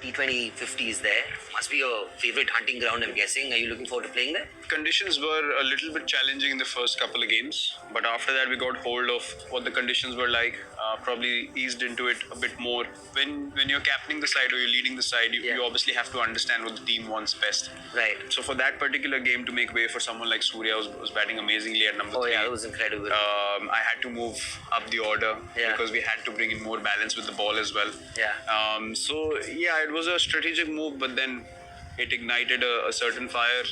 T20 50s there. Must be your favorite hunting ground, I'm guessing. Are you looking forward to playing there? Conditions were a little bit challenging in the first couple of games, but after that we got hold of what the conditions were like. Probably eased into it a bit more. When you're captaining the side or you're leading the side, you obviously have to understand what the team wants best. Right. So for that particular game to make way for someone like Surya, was batting amazingly at number 3. Oh yeah, it was incredible. I had to move up the order because we had to bring in more balance with the ball as well. Yeah. So yeah, it was a strategic move, but then it ignited a certain fire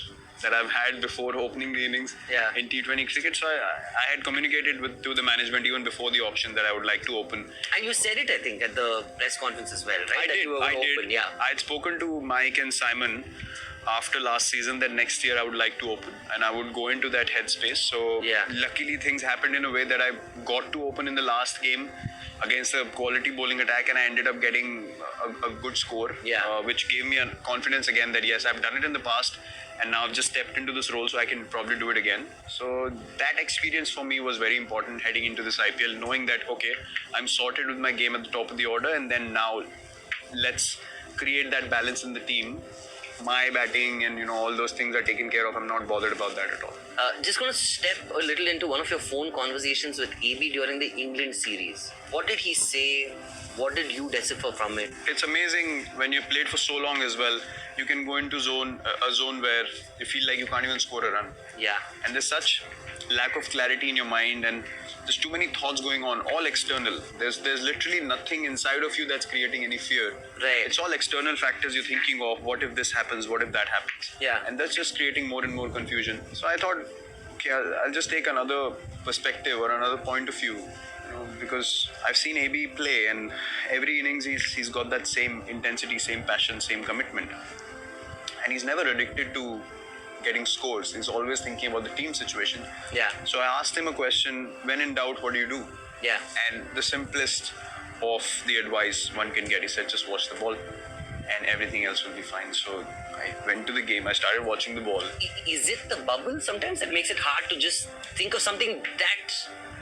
that I've had before opening the innings in T20 cricket. So I had communicated to the management even before the auction that I would like to open. And you said it, I think, at the press conference as well, right? I did. Yeah. I had spoken to Mike and Simon after last season that next year I would like to open and I would go into that headspace. So luckily things happened in a way that I got to open in the last game against a quality bowling attack, and I ended up getting a good score, which gave me a confidence again that yes, I've done it in the past and now I've just stepped into this role, so I can probably do it again. So that experience for me was very important heading into this IPL, knowing that okay, I'm sorted with my game at the top of the order, and then now let's create that balance in the team. My batting and all those things are taken care of. I'm not bothered about that at all. Just going to step a little into one of your phone conversations with AB during the England series. What did he say? What did you decipher from it? It's amazing when you played for so long as well. You can go into a zone where you feel like you can't even score a run. Yeah. And there's such lack of clarity in your mind, and there's too many thoughts going on, all external. There's literally nothing inside of you that's creating any fear. Right. It's all external factors you're thinking of. What if this happens? What if that happens? Yeah. And that's just creating more and more confusion. So I thought, okay, I'll just take another perspective or another point of view. Because I've seen AB play, and every innings he's got that same intensity, same passion, same commitment. And he's never addicted to getting scores. He's always thinking about the team situation. Yeah. So I asked him a question, when in doubt, what do you do? Yeah. And the simplest of the advice one can get, he said, just watch the ball and everything else will be fine. So I went to the game, I started watching the ball. Is it the bubble sometimes that makes it hard to just think of something that...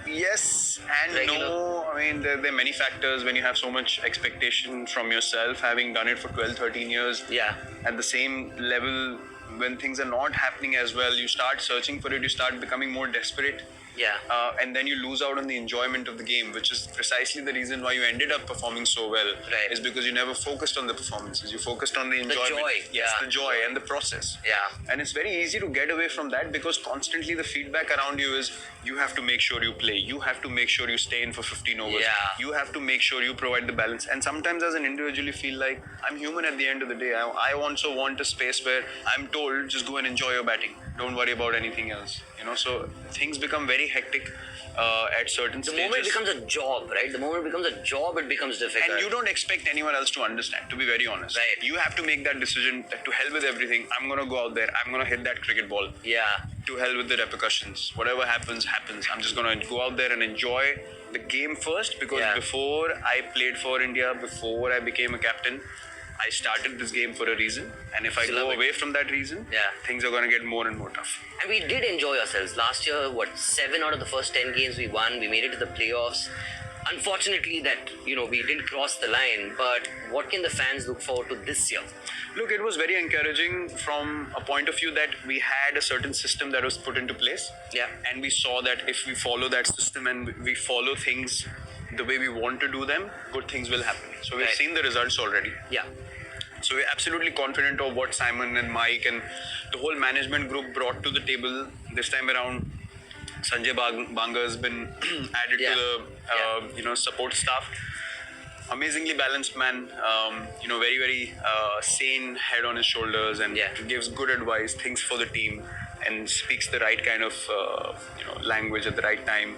Yes and regular? No. I mean, there are many factors when you have so much expectation from yourself, having done it for 12, 13 years. Yeah. At the same level, when things are not happening as well, you start searching for it, you start becoming more desperate. Yeah. And then you lose out on the enjoyment of the game, which is precisely the reason why you ended up performing so well. Right. Is because you never focused on the performances. You focused on the enjoyment. The joy. Yes, the joy and the process. Yeah. And it's very easy to get away from that because constantly the feedback around you is you have to make sure you play. You have to make sure you stay in for 15 overs. Yeah. You have to make sure you provide the balance. And sometimes as an individual, you feel like I'm human at the end of the day. I also want a space where I'm told just go and enjoy your batting. Don't worry about anything else. So things become very hectic at certain stages. The moment it becomes a job, right? The moment it becomes a job, it becomes difficult. And you don't expect anyone else to understand, to be very honest. Right. You have to make that decision that to hell with everything. I'm going to go out there. I'm going to hit that cricket ball. Yeah. To hell with the repercussions. Whatever happens, happens. I'm just going to go out there and enjoy the game first because before I played for India, before I became a captain, I started this game for a reason, and if I go away from that reason, things are going to get more and more tough. And we did enjoy ourselves. Last year, 7 out of the first 10 games we won. We made it to the playoffs. Unfortunately, that we didn't cross the line. But what can the fans look forward to this year? Look, it was very encouraging from a point of view that we had a certain system that was put into place. Yeah. And we saw that if we follow that system and we follow things the way we want to do them, good things will happen. So we've seen the results already. Yeah. So we're absolutely confident of what Simon and Mike and the whole management group brought to the table this time around. Sanjay Banga has been added to the support staff. Amazingly balanced man, very, very sane head on his shoulders, and gives good advice, thinks for the team, and speaks the right kind of language at the right time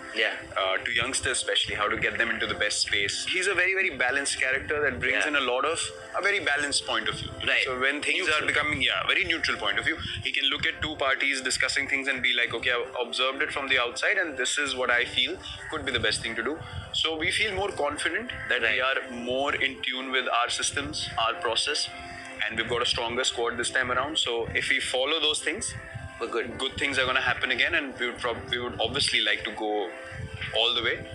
to youngsters, especially how to get them into the best space. He's a very, very balanced character that brings in a very balanced point of view. Right. So when things are becoming very neutral point of view, he can look at two parties discussing things and be like, okay, I've observed it from the outside and this is what I feel could be the best thing to do. So we feel more confident that we are more in tune with our systems, our process, and we've got a stronger squad this time around. So if we follow those things, good things are going to happen again, and we would obviously like to go all the way.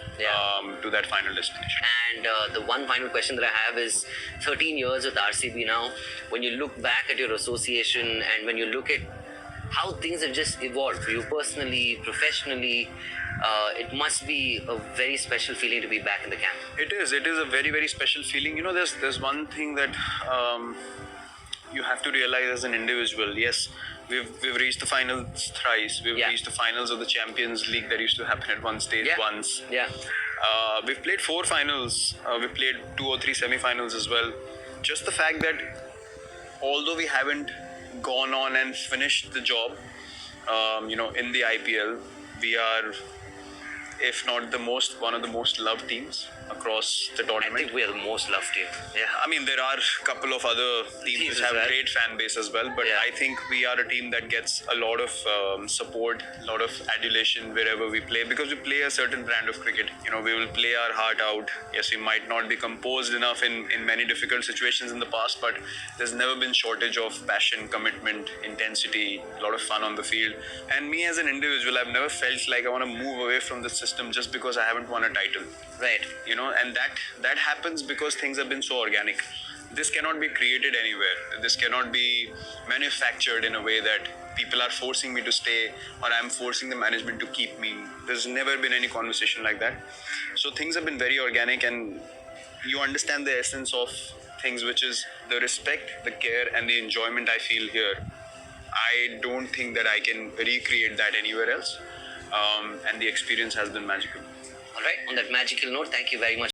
to that final destination. And the one final question that I have is 13 years with RCB now. When you look back at your association and when you look at how things have just evolved for you personally, professionally, it must be a very special feeling to be back in the camp. It is a very, very special feeling. You know, there's one thing that you have to realize as an individual. Yes, we've reached the finals thrice. We've reached the finals of the Champions League that used to happen at one stage once. Yeah. We've played 4 finals. We've played 2 or 3 semi-finals as well. Just the fact that although we haven't gone on and finished the job, in the IPL, we are, if not one of the most loved teams across the tournament. I think we are the most loved team. Yeah, I mean, there are a couple of other teams which have a great fan base as well, but I think we are a team that gets a lot of support, a lot of adulation wherever we play, because we play a certain brand of cricket. You know, we will play our heart out. Yes, we might not be composed enough in many difficult situations in the past, but there's never been shortage of passion, commitment, intensity, a lot of fun on the field. And me as an individual, I've never felt like I want to move away from the system just because I haven't won a title. Right. You know, and that happens because things have been so organic. This cannot be created anywhere. This cannot be manufactured in a way that people are forcing me to stay or I'm forcing the management to keep me. There's never been any conversation like that. So things have been very organic, and you understand the essence of things, which is the respect, the care, and the enjoyment I feel here. I don't think that I can recreate that anywhere else. And the experience has been magical. All right. On that magical note, thank you very much.